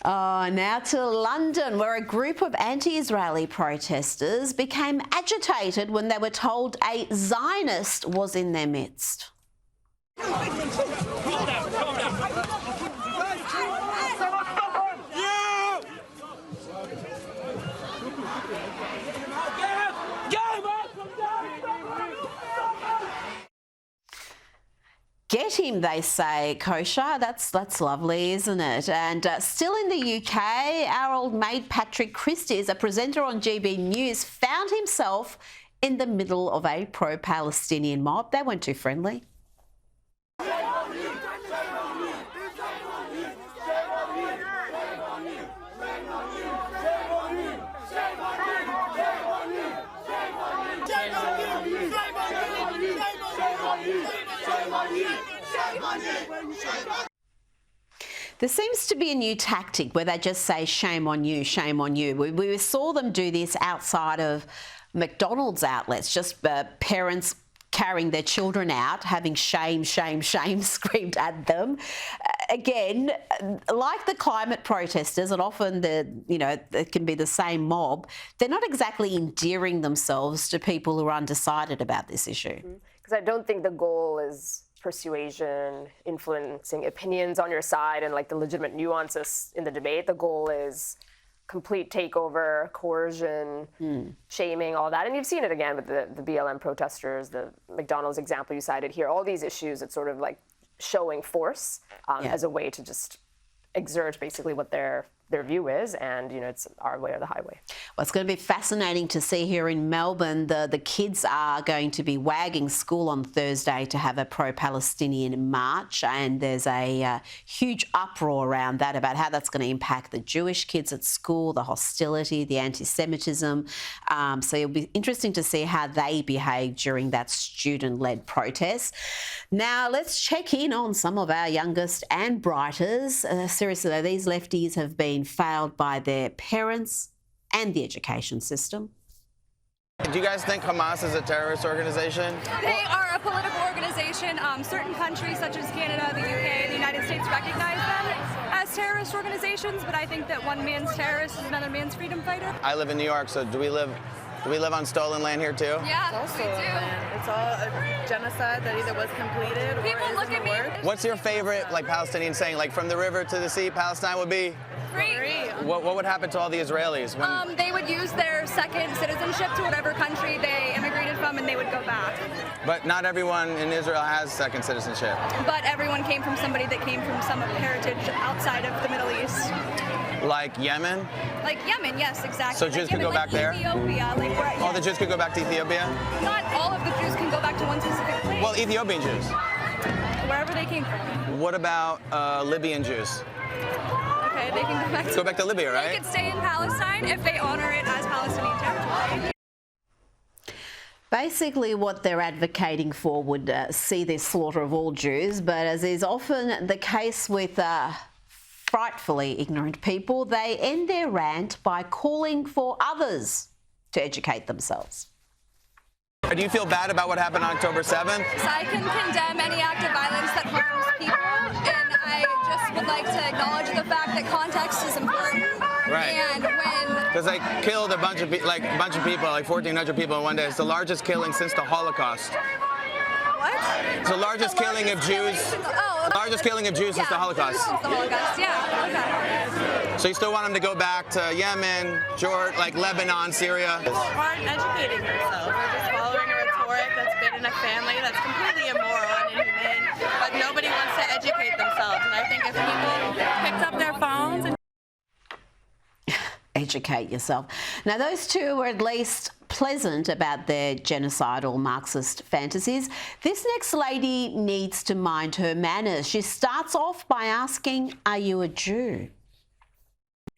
Now to London, where a group of anti-Israeli protesters became agitated when they were told a Zionist was in their midst. Get him, they say, Kosher. That's lovely, isn't it? And still in the UK, our old mate Patrick Christys, a presenter on GB News, found himself in the middle of a pro-Palestinian mob. They weren't too friendly. There seems to be a new tactic where they just say, shame on you, shame on you. We saw them do this outside of McDonald's outlets, just parents carrying their children out, having shame, shame, shame screamed at them. Again, like the climate protesters, and often it can be the same mob, they're not exactly endearing themselves to people who are undecided about this issue. Because I don't think the goal is persuasion, influencing opinions on your side and like the legitimate nuances in the debate. The goal is complete takeover, coercion, shaming, all that. And you've seen it again with the BLM protesters, the McDonald's example you cited here, all these issues. It's sort of like showing force as a way to just exert basically what their view is, and it's our way or the highway. Well, it's going to be fascinating to see here in Melbourne. The kids are going to be wagging school on Thursday to have a pro-Palestinian march, and there's a huge uproar around that about how that's going to impact the Jewish kids at school, the hostility, the anti-Semitism. So it'll be interesting to see how they behave during that student-led protest. Now, let's check in on some of our youngest and brightest. Seriously, though, these lefties have been failed by their parents and the education system. Do you guys think Hamas is a terrorist organization? They are a political organization. Certain countries such as Canada, the UK, the United States recognize them as terrorist organizations, but I think that one man's terrorist is another man's freedom fighter. I live in New York, so do we live on stolen land here too? Yeah, we do. It's all a genocide that either was completed or People look at me. What's your favorite Palestinian saying? Like, from the river to the sea, Palestine would be? Free. What would happen to all the Israelis? They would use their second citizenship to whatever country they immigrated from, and they would go back. But not everyone in Israel has second citizenship. But everyone came from somebody that came from some heritage outside of the Middle East. Like Yemen? Like Yemen, yes, exactly. So Jews could go back there? Ethiopia, All the Jews could go back to Ethiopia? Not all of the Jews can go back to one specific place. Well, Ethiopian Jews. Wherever they came from. What about Libyan Jews? Okay, they can go back to Libya, right? They could stay in Palestine if they honor it as Palestinian territory. Basically, what they're advocating for would see the slaughter of all Jews, but as is often the case with frightfully ignorant people, they end their rant by calling for others to educate themselves. Do you feel bad about what happened on October 7th? So I can condemn any act of violence that harms people, and I just would like to acknowledge the fact that context is important. Right. And when... Because they killed a bunch of people, like 1,400 people in one day. It's the largest killing since the Holocaust. What? It's the largest killing of Jews. Largest killing of Jews since the Holocaust. Since the Holocaust, yeah. Okay. So you still want them to go back to Yemen, Jordan, like Lebanon, Syria? Aren't educating themselves. They're just following a rhetoric that's been in a family that's completely immoral and inhumane, but nobody wants to educate themselves. And I think if people picked up their phones and educate yourself. Now, those two were at least pleasant about their genocidal Marxist fantasies. This next lady needs to mind her manners. She starts off by asking, are you a Jew?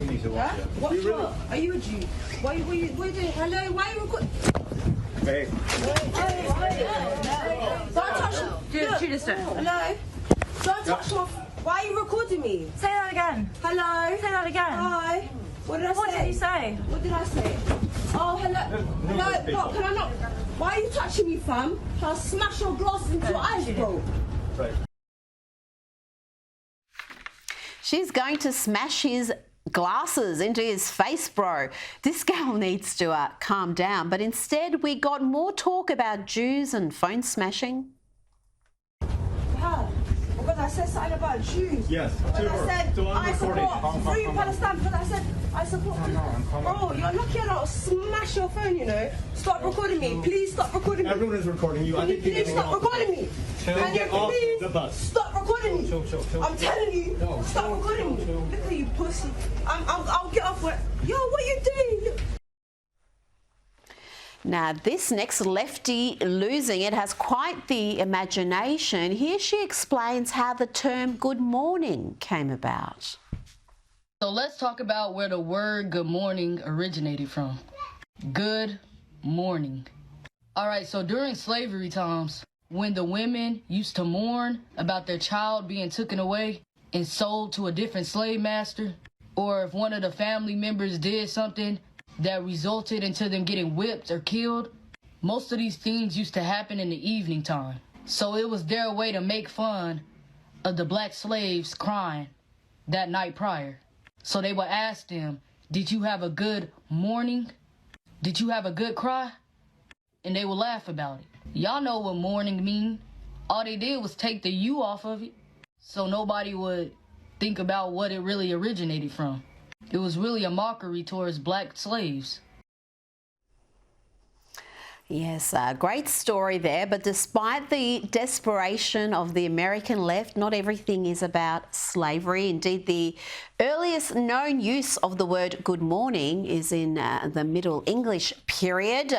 Huh? What's what? Are you a Jew? Why are you doing? Hello? Why are you recording? Hey. Don't touch me. Hello? Don't touch my... Why are you recording me? Say that again. Hello? Say that again. Hi. What did I say? What did you say? What did I say? Oh, hello. Hello? What? Can I not? Why are you touching me, fam? Can I smash your glass into your eyes, bro? She's going to smash his glasses into his face, bro. This girl needs to calm down. But instead, we got more talk about Jews and phone smashing. Because I said something about Jews. Yes, because to I her. said So I'm I recording. support free Palestine. Because I said I support. Bro, you're lucky I don't smash your phone. You know. Stop recording me. Please stop recording me. Everyone is recording you. Can you please stop recording me? Can you Get off please the bus. stop recording me? Chill. I'm telling you, stop recording me. Look at you, pussy. I'll get off it. Yo, what are you doing? Now, this next lefty losing it has quite the imagination. Here she explains how the term good morning came about. So let's talk about where the word good morning originated from. Good morning. All right, so during slavery times, when the women used to mourn about their child being taken away and sold to a different slave master, or if one of the family members did something that resulted into them getting whipped or killed, most of these things used to happen in the evening time. So it was their way to make fun of the black slaves crying that night prior. So they would ask them, did you have a good morning? Did you have a good cry? And they would laugh about it. Y'all know what morning mean. All they did was take the U off of it, so nobody would think about what it really originated from. It was really a mockery towards black slaves. Yes, a great story there, but despite the desperation of the American left, not everything is about slavery. Indeed, the earliest known use of the word good morning is in the Middle English period.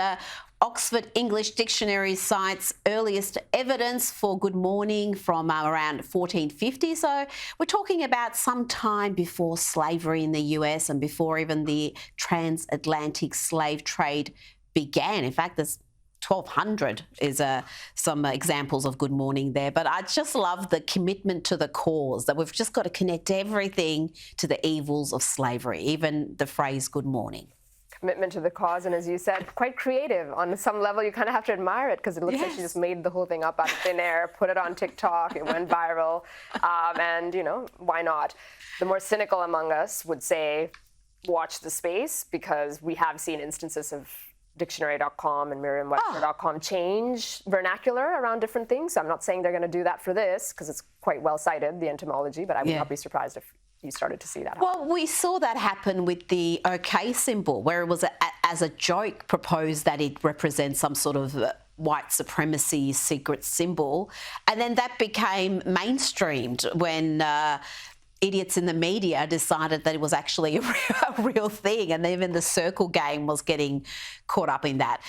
Oxford English Dictionary cites earliest evidence for good morning from around 1450. So we're talking about some time before slavery in the US and before even the transatlantic slave trade began. In fact, there's 1200 is some examples of good morning there. But I just love the commitment to the cause, that we've just got to connect everything to the evils of slavery, even the phrase good morning. Commitment to the cause, and as you said, quite creative. On some level, you kind of have to admire it, because it looks like she just made the whole thing up out of thin air, put it on TikTok, it went viral, and, you know, why not? The more cynical among us would say, watch the space, because we have seen instances of dictionary.com and Merriam-Webster.com change vernacular around different things. So I'm not saying they're going to do that for this, because it's quite well cited, the etymology, but I would not be surprised if you started to see that happen. Well, we saw that happen with the OK symbol, where it was as a joke proposed that it represents some sort of white supremacy secret symbol. And then that became mainstreamed when idiots in the media decided that it was actually a real thing, and even the circle game was getting caught up in that.